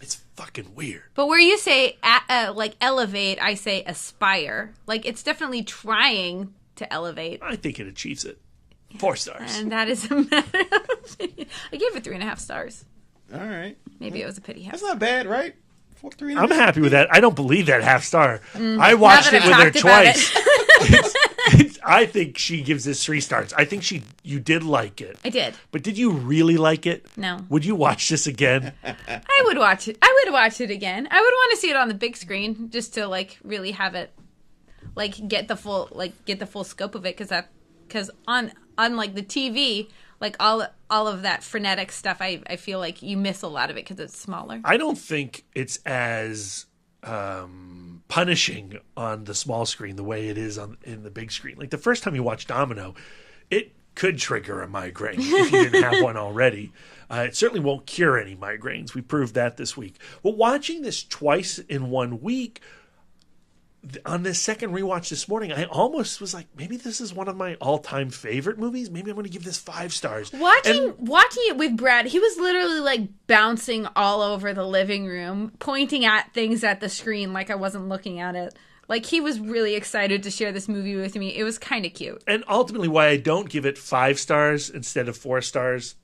It's fucking weird. But where you say like elevate, I say aspire. Like it's definitely trying to elevate. I think it achieves it. 4 stars. And that is a matter of opinion. I gave it 3.5 stars. All right. Maybe it was a pity half. That's not bad, right? 3.5. I'm happy with that. I don't believe that half star. I watched it with her twice. I think she gives this 3 stars. I think you did like it. I did. But did you really like it? No. Would you watch this again? I would watch it. I would watch it again. I would want to see it on the big screen just to like really have it like get the full scope of it because on like the TV, like all of that frenetic stuff, I feel like you miss a lot of it because it's smaller. I don't think it's as punishing on the small screen the way it is in the big screen. Like the first time you watch Domino, it could trigger a migraine if you didn't have one already. It certainly won't cure any migraines. We proved that this week. But watching this twice in 1 week, on this second rewatch this morning, I almost was like, maybe this is one of my all-time favorite movies. Maybe I'm going to give this 5 stars. Watching it with Brad, he was literally like bouncing all over the living room, pointing at things at the screen like I wasn't looking at it. Like he was really excited to share this movie with me. It was kind of cute. And ultimately why I don't give it 5 stars instead of 4 stars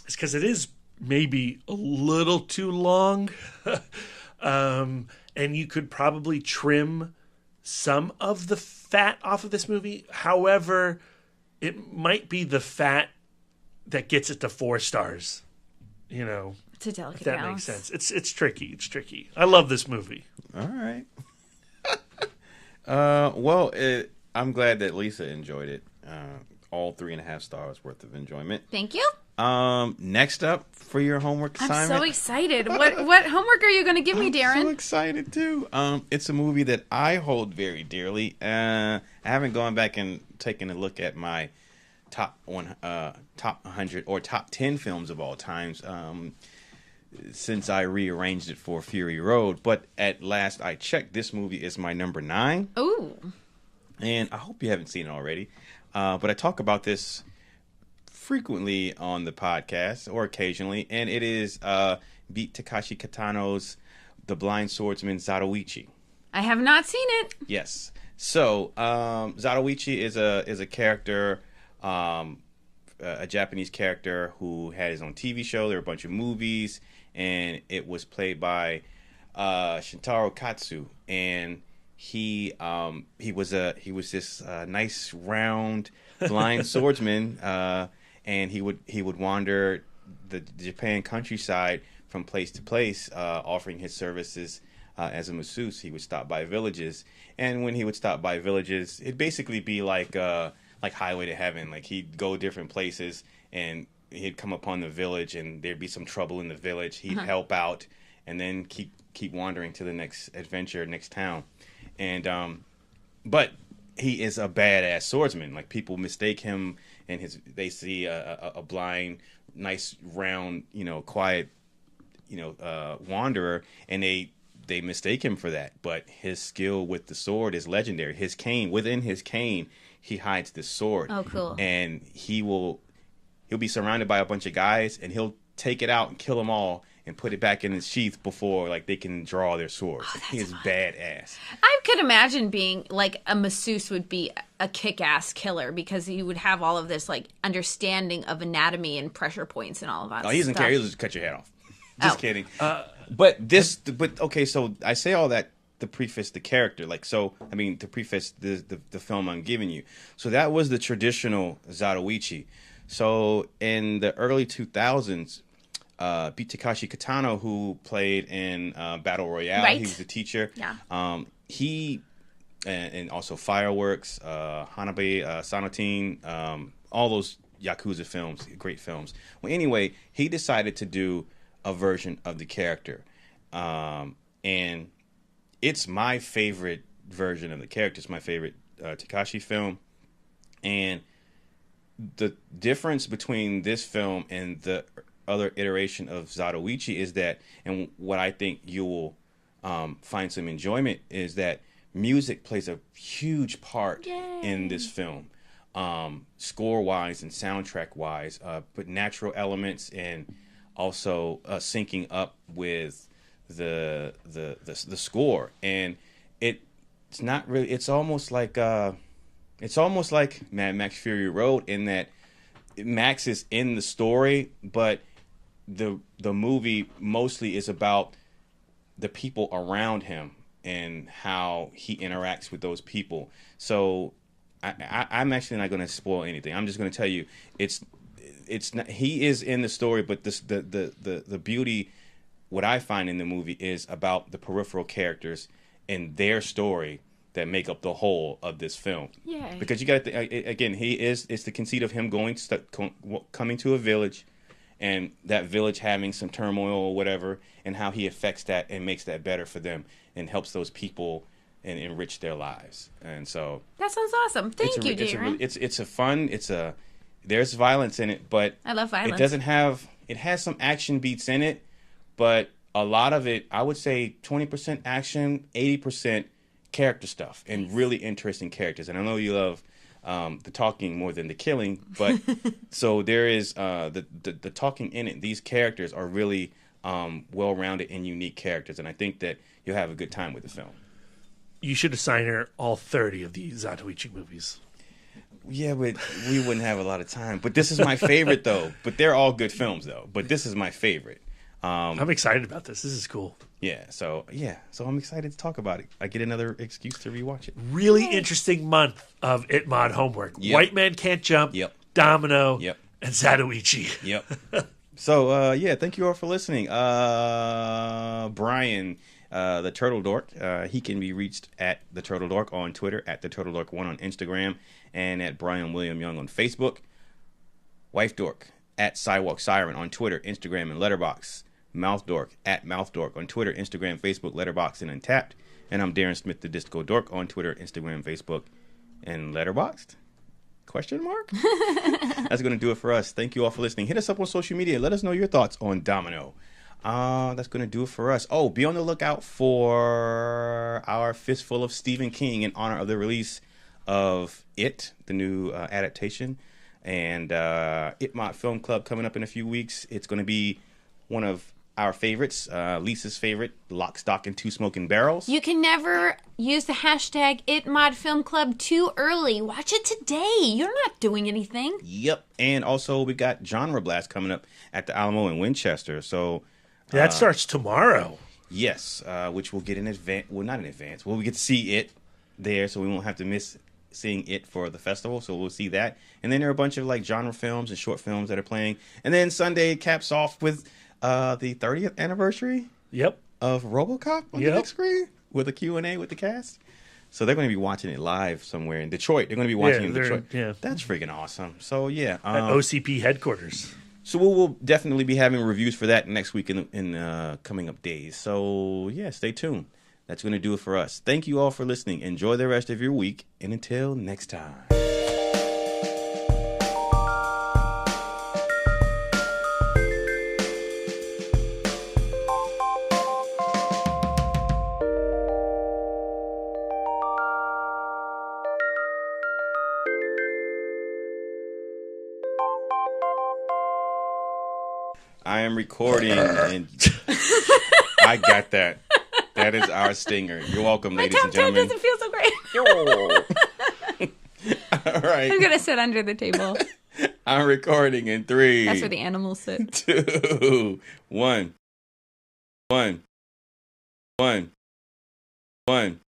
is because it is maybe a little too long. And you could probably trim some of the fat off of this movie. However, it might be the fat that gets it to 4 stars. You know, it's a delicate if that balance. makes sense. It's tricky. It's tricky. I love this movie. All right. I'm glad that Lisa enjoyed it. All 3.5 stars worth of enjoyment. Thank you. Next up for your homework assignment. I'm so excited. What homework are you going to give me, Darren? I'm so excited too. It's a movie that I hold very dearly. I haven't gone back and taken a look at my top 100 or top 10 films of all times since I rearranged it for Fury Road. But at last I checked, this movie is my number 9. Ooh. And I hope you haven't seen it already. But I talk about this frequently on the podcast or occasionally, and it is Beat Takashi Kitano's The Blind Swordsman Zatoichi. I have not seen it. Yes. So Zatoichi is a character, a Japanese character who had his own TV show. There were a bunch of movies, and it was played by Shintaro Katsu, and he was this nice round blind swordsman, and he would wander the Japan countryside from place to place, offering his services as a masseuse. He would stop by villages, and when he would stop by villages, it'd basically be like Highway to Heaven. Like he'd go different places, and he'd come upon the village, and there'd be some trouble in the village. He'd help out, and then keep wandering to the next adventure, next town. And but he is a badass swordsman. Like people mistake him, and they see a blind, nice, round, quiet, wanderer, and they mistake him for that. But his skill with the sword is legendary. Within his cane, he hides this sword. Oh, cool. And he'll be surrounded by a bunch of guys, and he'll take it out and kill them all, and put it back in his sheath before they can draw their swords. He is badass. I could imagine being like a masseuse would be a kick-ass killer because he would have all of this like understanding of anatomy and pressure points and all of that. Oh, he doesn't stuff. care. He'll just cut your head off. Just kidding. But okay. So I say all that to preface the character. To preface the film I'm giving you. So that was the traditional Zatoichi. So in the early 2000s. Beat Takashi Kitano, who played in Battle Royale, right. He was the teacher. Yeah. He and also Fireworks, Hanabi, Sanotin, all those Yakuza films, great films. Well, anyway, he decided to do a version of the character, and it's my favorite version of the character. It's my favorite Takashi film, and the difference between this film and the other iteration of Zatoichi is that, and what I think you will find some enjoyment is that music plays a huge part in this film, score-wise and soundtrack-wise, but natural elements and also syncing up with the score, and it's not really. It's almost like Mad Max Fury Road in that Max is in the story, but the movie mostly is about the people around him and how he interacts with those people. So I'm actually not going to spoil anything. I'm just going to tell you it's not, he is in the story, but the beauty, what I find in the movie is about the peripheral characters and their story that make up the whole of this film. Yeah. Because you got to again, it's the conceit of him coming to a village, and that village having some turmoil or whatever, and how he affects that and makes that better for them and helps those people and enrich their lives. And so that sounds awesome. Thank you, Darren. There's violence in it, but I love violence. It has some action beats in it, but a lot of it, I would say 20% action, 80% character stuff, and really interesting characters. And I know you love the talking more than the killing, but so there is the talking in it. These characters are really well-rounded and unique characters, and I think that you'll have a good time with the film. You should assign her all 30 of the Zatoichi movies. Yeah, but we wouldn't have a lot of time. But this is my favorite, though. But they're all good films, though. But this is my favorite. I'm excited about this. This is cool. So I'm excited to talk about it. I get another excuse to rewatch it. Really interesting month of It Mod homework. Yep. White Man Can't Jump, Yep. Domino, Yep. and Zatoichi. Yep. So, thank you all for listening. Brian, the Turtle Dork, he can be reached at the Turtle Dork on Twitter, at the Turtle Dork 1 on Instagram, and at Brian William Young on Facebook. Wife Dork, at Sidewalk Siren on Twitter, Instagram, and Letterboxd. Mouth Dork, at Mouth Dork on Twitter, Instagram, Facebook, Letterboxd, and Untapped. And I'm Darren Smith, the Disco Dork, on Twitter, Instagram, Facebook, and Letterboxd? Question mark? That's going to do it for us. Thank you all for listening. Hit us up on social media. Let us know your thoughts on Domino. That's going to do it for us. Oh, be on the lookout for our Fistful of Stephen King in honor of the release of It, the new adaptation. And It Mod Film Club coming up in a few weeks. It's going to be one of our favorites, Lisa's favorite, Lock, Stock, and Two Smoking Barrels. You can never use the hashtag #ItModFilmClub too early. Watch it today. You're not doing anything. Yep. And also we got Genre Blast coming up at the Alamo in Winchester. So That starts tomorrow. yes, which we'll get in advance. Well, not in advance. Well, we get to see it there, so we won't have to miss seeing it for the festival. So we'll see that. And then there are a bunch of like genre films and short films that are playing. And then Sunday caps off with the 30th anniversary Yep. of RoboCop on the big screen with a Q&A with the cast. So they're going to be watching it live somewhere in Detroit. They're going to be watching it in Detroit. Yeah. That's freaking awesome. So, yeah. At OCP headquarters. So we'll definitely be having reviews for that next week in coming up days. So, yeah, stay tuned. That's going to do it for us. Thank you all for listening. Enjoy the rest of your week. And until next time. I am recording, and I got that. That is our stinger. You're welcome, ladies and Tom gentlemen. doesn't feel so great. All right. I'm going to sit under the table. I'm recording in 3. That's where the animals sit. 2, 1. 1. 1. 1.